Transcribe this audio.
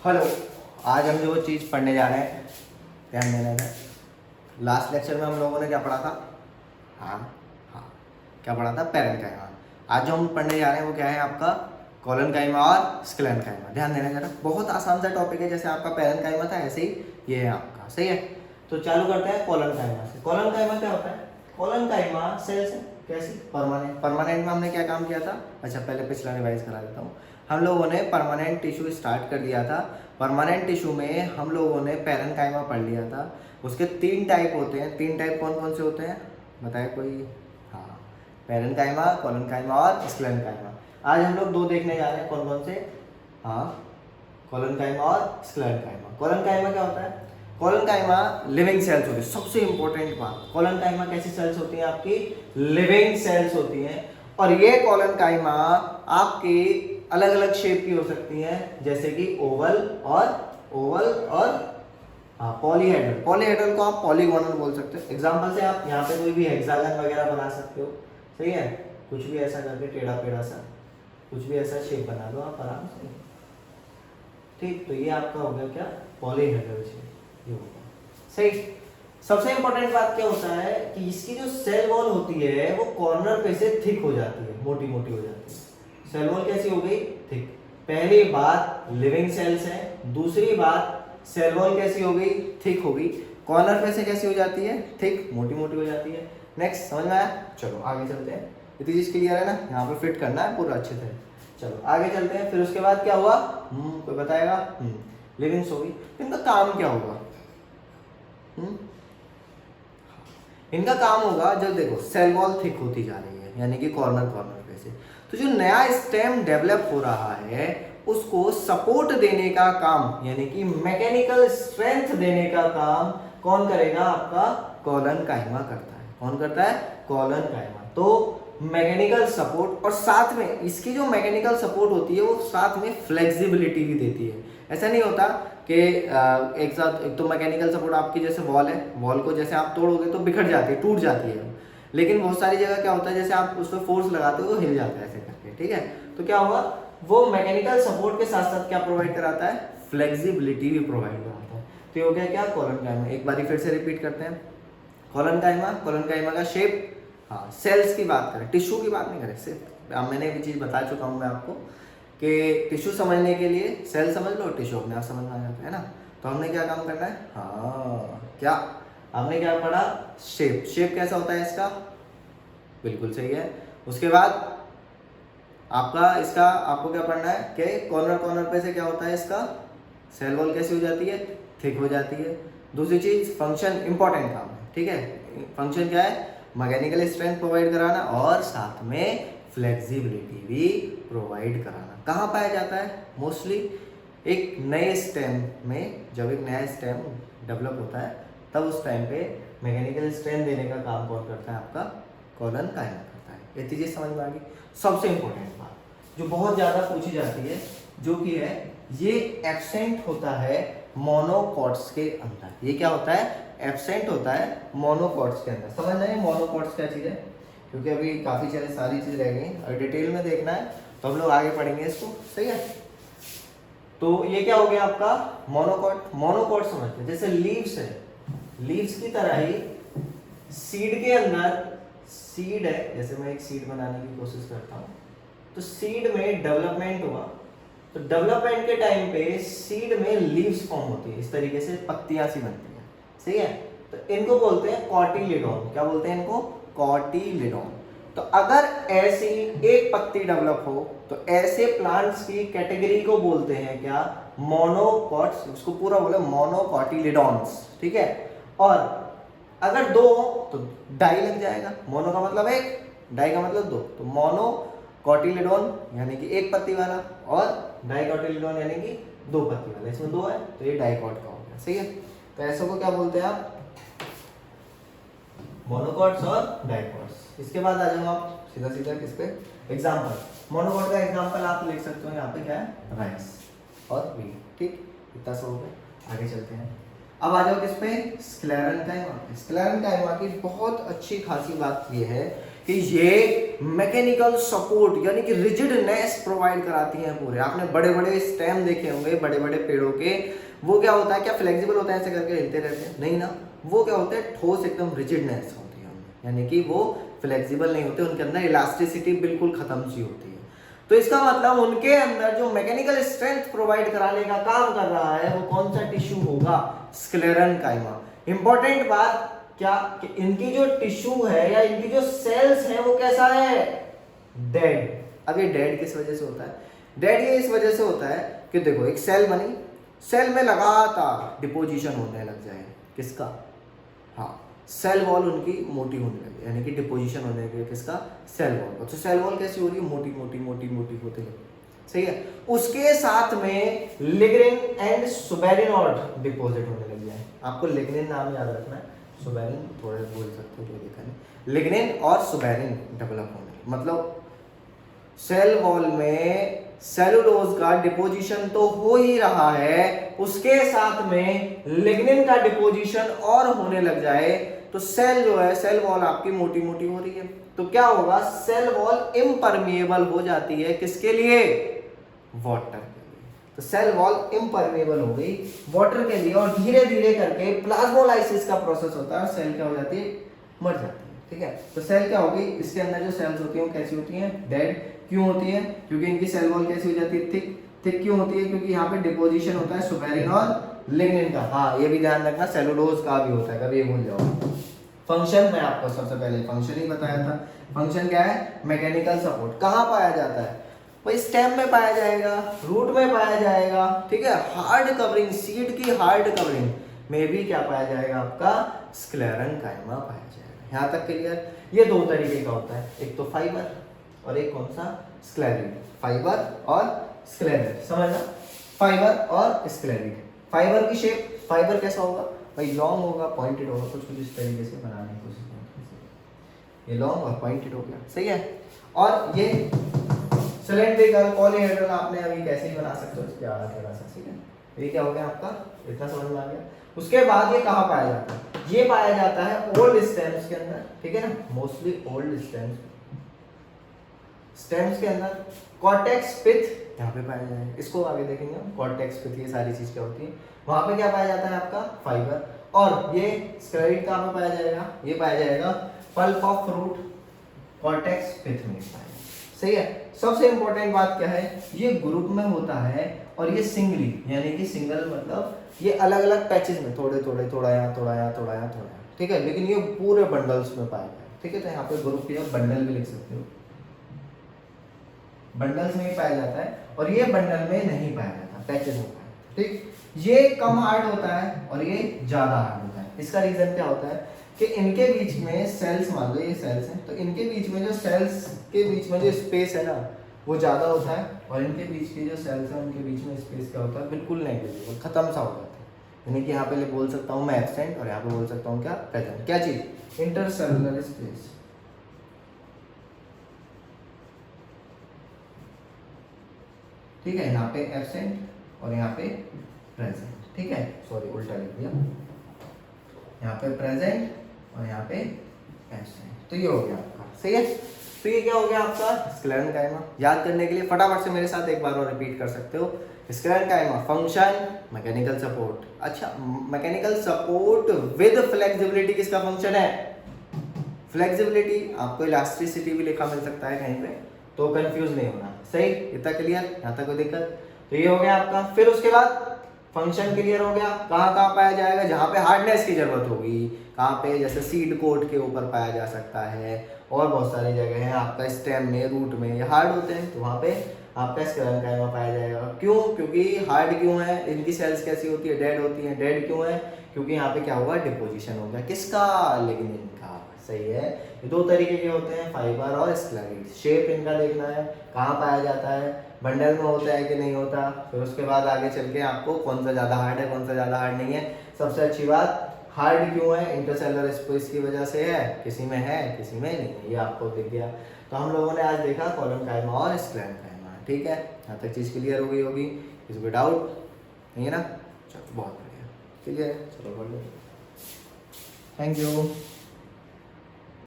Hello. आज हम जो चीज़ पढ़ने जा रहे हैं, ध्यान देना है। लास्ट लेक्चर में हम लोगों ने क्या पढ़ा था? हाँ हाँ, क्या पढ़ा था? पैरेन्काइमा। आज जो हम पढ़ने जा रहे हैं वो क्या है आपका? कोलेनकाइमा और स्क्लेरेन्काइमा। ध्यान देना जरा, बहुत आसान सा टॉपिक है। जैसे आपका पैरेन्काइमा था ऐसे ही ये है आपका, सही है। तो चालू करते हैं कोलेनकाइमा से। कोलेनकाइमा क्या होता है? कोलेनकाइमा सेल्स है कैसी? परमानेंट। परमानेंट में हमने क्या काम किया था? अच्छा, पहले पिछला रिवाइज करा देता हूँ। हम लोगों ने परमानेंट टिश्यू स्टार्ट कर दिया था। परमानेंट टिश्यू में हम लोगों ने पैरेन्काइमा पढ़ लिया था। उसके 3 टाइप होते हैं। 3 टाइप कौन कौन से होते हैं बताए कोई? हाँ, पैरेन्काइमा, कोलेनकाइमा और स्क्लेरेन्काइमा। आज हम लोग 2 देखने जा रहे हैं। कौन कौन से? हाँ, कोलेनकाइमा और स्क्लेरेन्काइमा। कोलेनकाइमा क्या होता है? कोलेनकाइमा लिविंग सेल्स होती है। सबसे इंपॉर्टेंट बात, कोलेनकाइमा कैसी सेल्स होती हैं? आपकी लिविंग सेल्स होती हैं। और ये कोलेनकाइमा आपकी अलग अलग शेप की हो सकती हैं, जैसे कि ओवल और हाँ पॉलीहेड्रल। पॉलीहेड्रल को आप पॉलीगोनल बोल सकते हो। एग्जांपल से आप यहाँ पे कोई भी हेक्सागन वगैरह बना सकते हो, सही है। कुछ भी ऐसा करके टेढ़ा पेढ़ा सा कुछ भी ऐसा शेप बना दो आप आराम से, ठीक। तो ये आपका हो गया क्या? पॉलीहेड्रल शेप, ये होगा सही। सबसे इंपॉर्टेंट बात क्या होता है कि इसकी जो सेल वॉल होती है वो कॉर्नर पे से थिक हो जाती है, मोटी मोटी हो जाती है। सेल वॉल कैसी हो गई? थिक। पहली बात लिविंग सेल्स है। दूसरी बात सेल वॉल कैसी हो गई? थिक हो गई। कॉर्नर पे से कैसी हो जाती है? थिक, मोटी मोटी हो जाती है। नेक्स्ट, समझ में आया? चलो आगे चलते हैं। इतनी चीज क्लियर है ना? यहाँ पे फिट करना है पूरा अच्छे से। चलो आगे चलते हैं। फिर उसके बाद क्या हुआ? कोई बताएगा? लिविंग्स हो गई। इनका काम क्या होगा? इनका काम होगा, जब देखो सेल वॉल थिक होती जा रही है, यानी कि कॉर्नर पे से, तो जो नया स्टेम डेवलप हो रहा है उसको सपोर्ट देने का काम, यानी कि मैकेनिकल स्ट्रेंथ देने का काम कौन करेगा? आपका कोलेनकाइमा करता है। कौन करता है? कोलेनकाइमा। तो मैकेनिकल सपोर्ट, और साथ में इसकी जो मैकेनिकल सपोर्ट होती है वो साथ में फ्लेक्सिबिलिटी भी देती है। ऐसा नहीं होता कि एक साथ, एक तो मैकेनिकल सपोर्ट आपकी जैसे वॉल है, वॉल को जैसे आप तोड़ोगे तो बिखर जाती है, टूट जाती है। लेकिन बहुत सारी जगह क्या होता है, जैसे आप उस पर फोर्स लगाते हो तो हिल जाता है ऐसे करके, ठीक है। तो क्या होगा? वो मैकेनिकल सपोर्ट के साथ साथ क्या प्रोवाइड कराता है? फ्लेक्सिबिलिटी भी प्रोवाइड कराता है। तो ये हो गया क्या? कोलेनकाइमा। एक बार फिर से रिपीट करते हैं। कोलेनकाइमा का शेप, हाँ सेल्स की बात करें, टिश्यू की बात नहीं करें। सिर्फ मैंने भी चीज़ बता चुका हूँ मैं आपको कि टिश्यू समझने के लिए सेल समझ लो, टिश्यू अपने आप समझ में आ जाता है ना। तो हमने क्या काम करना है? हाँ, क्या हमने क्या पढ़ा? शेप। शेप कैसा होता है इसका? बिल्कुल सही है। उसके बाद आपको क्या पढ़ना है कि कॉर्नर पे से क्या होता है इसका? सेल वॉल कैसी हो जाती है? थिक हो जाती है। दूसरी चीज, फंक्शन इंपॉर्टेंट काम है, ठीक है। फंक्शन क्या है? मैकेनिकल स्ट्रेंथ प्रोवाइड कराना और साथ में फ्लेक्सिबिलिटी भी प्रोवाइड कराना। कहाँ पाया जाता है? मोस्टली एक नए स्टेम में, जब एक नया स्टेम डेवलप होता है तब उस टाइम पे मैकेनिकल स्ट्रेंथ देने का काम कौन करता है? आपका कोलेनकाइमा करता है। ये चीज़ें समझ में आ गई। सबसे इंपॉर्टेंट बात जो बहुत ज़्यादा पूछी जाती है, जो कि है ये एब्सेंट होता है मोनोकॉट्स के अंदर। ये क्या होता है? एब्सेंट होता है मोनोकॉट्स के अंदर। समझना है मोनोकॉट्स क्या चीज़ है, क्योंकि अभी काफ़ी सारी चीज़ रह गई और डिटेल में देखना है तो हम लोग आगे पढ़ेंगे इसको, सही है। तो ये क्या हो गया आपका? मोनोकॉट। मोनोकॉट समझते हैं, जैसे लीव्स है, लीव्स की तरह ही सीड के अंदर, सीड है, जैसे मैं एक सीड बनाने की कोशिश करता हूँ, तो सीड में डेवलपमेंट हुआ, तो डेवलपमेंट के टाइम पे सीड में लीव्स फॉर्म होती है, इस तरीके से पत्तियां सी बनती है, सही है। तो इनको बोलते हैं कॉटिलिडॉन। क्या बोलते हैं इनको? कॉटिलिडॉन। तो अगर ऐसी एक पत्ती डेवलप हो तो ऐसे प्लांट्स की कैटेगरी को बोलते हैं क्या? मोनोकॉट्स। उसको पूरा बोले मोनोकॉटिलिडॉन्स, ठीक है। और अगर 2 तो डाई लग जाएगा। मोनो का मतलब एक, डाई का मतलब 2। तो मोनो कॉटिलिडॉन यानी कि एक पत्ती वाला, और डाइकोटिलिडॉन यानी कि 2 पत्ती वाला। इसमें 2 है तो ये डाइकॉट का हो गया, सही है। तो ऐसे को क्या बोलते हैं आप? मोनोकॉट्स और डाइकॉट्स। इसके बाद आ जाओ आप सीधा किस पे? एग्जांपल। मोनोकॉट का एग्जांपल आप लिख सकते हो यहाँ पे, क्या है? राइस और व्हीट, ठीक। इतना सा हो गया। आगे चलते हैं। अब आ जाओ किस पे? स्क्लेरेन्काइमा। स्क्लेरेन्काइमा की बहुत अच्छी खासी बात यह है कि कि ये मैकेनिकल सपोर्ट यानी कि रिजिडनेस प्रोवाइड कराती हैं पूरे। आपने बड़े बड़े स्टेम देखे होंगे बड़े बड़े पेड़ों के, वो क्या होता है, क्या फ्लेक्सिबल होता है ऐसे करके हिलते रहते हैं? नहीं ना, वो क्या होता है, ठोस एकदम रिजिडनेस होती है उनमें, यानी कि वो फ्लेक्सिबल नहीं होते, उनके अंदर इलास्टिसिटी बिल्कुल खत्म सी होती है। तो इसका मतलब उनके अंदर जो मैकेनिकल स्ट्रेंथ प्रोवाइड कराने का काम कर रहा है वो कौन सा टिश्यू होगा, स्क्लेरेनकाइमा। इंपॉर्टेंट बात क्या कि इनकी जो टिश्यू है या इनकी जो सेल्स है वो कैसा है, डेड। अब ये डेड किस वजह से होता है, डेड ये इस वजह से होता है कि देखो एक सेल बनी, सेल में लगातार डिपोजिशन होने लग जाए, किसका, हाँ सेल वॉल उनकी मोटी होने लगे, यानी कि डिपोजिशन होने लगे किसका, सेल वॉल का। तो सेल वॉल कैसी हो रही है, मोटी मोटी मोटी मोटी होती है, सही है। उसके साथ में लिग्निन एंड सुबेरिन डिपोजिट होने लग जाए। आपको लिग्निन नाम याद रखना है, सुबेरिन थोड़े बोल सकते हो, कोई दिक्कत नहीं। लिग्निन और सुबेरिन डेवलप होने, मतलब सेल वॉल में सेलुलोज का डिपोजिशन तो हो ही रहा है, उसके साथ में लिग्निन का डिपोजिशन और होने लग जाए तो सेल जो है, सेल वॉल आपकी मोटी मोटी हो रही है, तो क्या होगा, सेल वॉल इम्परमिएबल हो जाती है, किसके लिए, वाटर के लिए। तो सेल वॉल इम्परमिएबल हो गई वाटर के लिए, और धीरे धीरे करके प्लाज्मोलाइसिस का प्रोसेस होता है, सेल क्या हो जाती है, मर जाती है, ठीक है। तो सेल क्या होगी, इसके अंदर जो सेल्स होती हैं वो कैसी होती हैं, डेड। क्यों होती है, क्योंकि इनकी सेल वॉल कैसी हो जाती है, थिक। थिक क्यों होती है, क्योंकि यहाँ पे डिपोजिशन होता है सुबेरिन और लिग्निन का। हाँ ये भी ध्यान रखना, सेलुलोज का भी होता है, कभी ये भूल जाओ। फंक्शन मैं आपको सबसे पहले फंक्शन ही बताया था। फंक्शन क्या है, मैकेनिकल सपोर्ट। कहाँ पाया जाता है भाई, स्टेम में पाया जाएगा, रूट में पाया जाएगा, ठीक है। हार्ड कवरिंग, सीड की हार्ड कवरिंग में भी क्या पाया जाएगा, आपका स्क्लेरेनकाइमा पाया जाएगा। यहाँ तक क्लियर। ये दो तरीके का होता है, एक तो फाइबर और एक कौन सा, स्क्लेरिड। फाइबर और स्क्लेरिड, समझना, फाइबर और स्क्लेरिड। फाइबर की शेप, फाइबर कैसा होगा भाई, लॉन्ग होगा, पॉइंटेड होगा, कुछ कुछ इस तरीके से बनाने की कोशिश करें। ये लॉन्ग और पॉइंटेड हो गया, सही है। और ये सिलेंड्रिकल पॉलीहेड्रल, आपने अभी कैसे ही बना सकते हो, इसके आगे थोड़ा सा, ठीक है। ये क्या हो गया आपका, इतना समझ में आ गया। उसके बाद ये कहाँ पाया जाता है, ये पाया जाता है ओल्ड स्टेम्स के अंदर, ठीक है ना, मोस्टली ओल्ड स्टेम्स, स्टेम्स के अंदर। कॉर्टेक्स पिथ यहाँ पे पाया जाएगा, इसको आगे देखेंगे हम। कॉर्टेक्स पिथ, ये सारी चीज क्या होती है, वहां पे क्या पाया जाता है आपका, फाइबर। और ये स्क्लेरिड कहाँ पे पाया जाएगा, ये पाया जाएगा पल्प ऑफ फ्रूट, कॉर्टेक्स पिथ में पाया जाएगा, सही है। सबसे इंपॉर्टेंट बात क्या है, ये ग्रुप में होता है और ये सिंगली, यानी कि सिंगल मतलब ये अलग अलग पैचेस में, थोड़े थोड़े, थोड़ा यहाँ थोड़ा यहाँ थोड़ा यहाँ थोड़ा यहाँ, ठीक है। लेकिन ये पूरे बंडल्स में पाया जाए, ठीक है। तो यहाँ पे ग्रुप की बंडल भी लिख सकते हो, बंडल्स में ही पाया जाता है, और ये बंडल में नहीं पाया जाता, पैचेस में पाया जाता है, ठीक। ये कम हार्ड होता है और ये ज्यादा हार्ड होता है। इसका रीजन क्या होता है कि इनके बीच में सेल्स, मान लो ये सेल्स हैं, तो इनके बीच में जो सेल्स के बीच में जो स्पेस है ना वो ज्यादा होता है, और इनके बीच के जो सेल्स हैं उनके बीच में स्पेस क्या होता है, बिल्कुल नेग्लिजिबल, खत्म सा हो जाता है। यानी कि यहाँ पे बोल सकता हूँ मैं एब्सेंट, और यहाँ पे बोल सकता हूँ क्या, प्रेजेंट। क्या चीज, इंटरसेलुलर स्पेस, ठीक है। यहाँ पे एब्सेंट और यहाँ पे प्रेजेंट, ठीक है। सॉरी उल्टा लिख दिया, यहाँ पे प्रेजेंट और यहाँ पे एब्सेंट। तो ये हो गया आपका, सही है। तो ये क्या हो गया आपका, स्क्लेरेनकाइमा। याद करने के लिए फटाफट से मेरे साथ एक बार और रिपीट कर सकते हो। Sclerenchyma function, mechanical support. अच्छा, मैकेनिकल सपोर्ट विद फ्लेक्सिबिलिटी किसका फंक्शन है, फ्लेक्सिबिलिटी। आपको इलास्टिसिटी भी लिखा मिल सकता है कहीं पे, तो कंफ्यूज नहीं होना, सही। इतना क्लियर, यहाँ तक कोई दिक्कत। तो ये हो गया आपका। फिर उसके बाद फंक्शन क्लियर हो गया, कहाँ कहाँ पाया जाएगा, जहाँ पे हार्डनेस की जरूरत होगी, कहाँ पे, जैसे सीड कोट के ऊपर पाया जा सकता है, और बहुत सारी जगह है आपका स्टेम में, रूट में ये हार्ड होते हैं, तो वहाँ पे आपका स्क्लेरेनकाइमा पाया जाएगा। क्यों, क्योंकि हार्ड क्यों है, इनकी सेल्स कैसी होती है, डेड होती है। डेड क्यों है, क्योंकि यहाँ पे क्या हुआ, डिपोजिशन हो गया, किसका, लिग्निन का, सही है। ये दो तरीके के होते हैं, फाइबर और स्क्लेरिड। शेप इनका देखना है, कहाँ पाया जाता है, बंडल में होता है कि नहीं होता। फिर उसके बाद आगे चल के आपको कौन सा ज़्यादा हार्ड है, कौन सा ज़्यादा हार्ड नहीं है। सबसे अच्छी बात, हार्ड क्यों है, इंटरसेलुलर स्पेस की वजह से है, किसी में है किसी में नहीं है, ये आपको दिख गया। तो हम लोगों ने आज देखा कोलनकाइमा और स्क्लेरेनकाइमा, ठीक है। यहाँ तक चीज़ क्लियर हो गई होगी, किसी को डाउट नहीं है ना, चलो बहुत बढ़िया, ठीक है, चलो बढ़िया, थैंक यू।